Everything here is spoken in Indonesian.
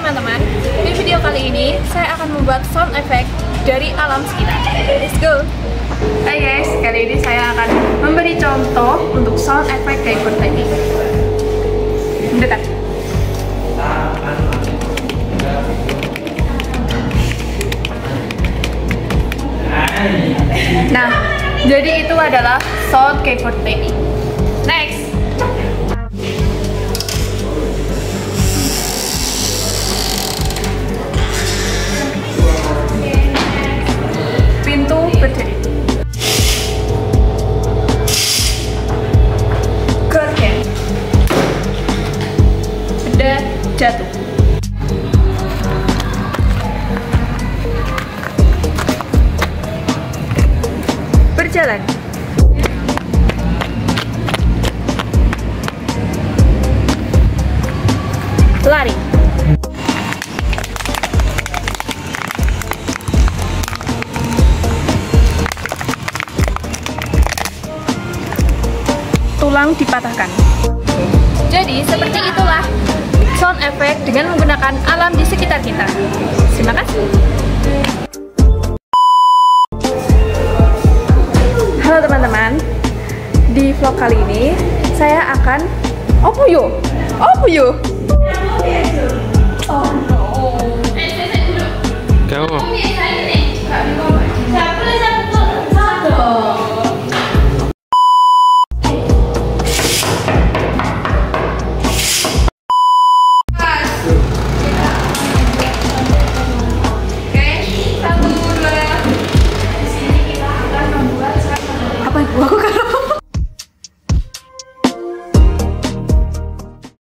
teman-teman, di video kali ini saya akan membuat sound effect dari alam sekitar. Let's go! Hai guys, kali ini saya akan memberi contoh untuk sound effect keyboard tadi. Mendekat. Nah, jadi itu adalah sound keyboard tadi. Next. Pintu berdiri. Curtain. Benda jatuh. Berjalan. Lari. Tulang dipatahkan. Jadi seperti itulah sound effect dengan menggunakan alam di sekitar kita. Terima kasih. Halo teman-teman, di vlog kali ini saya akan apa yo?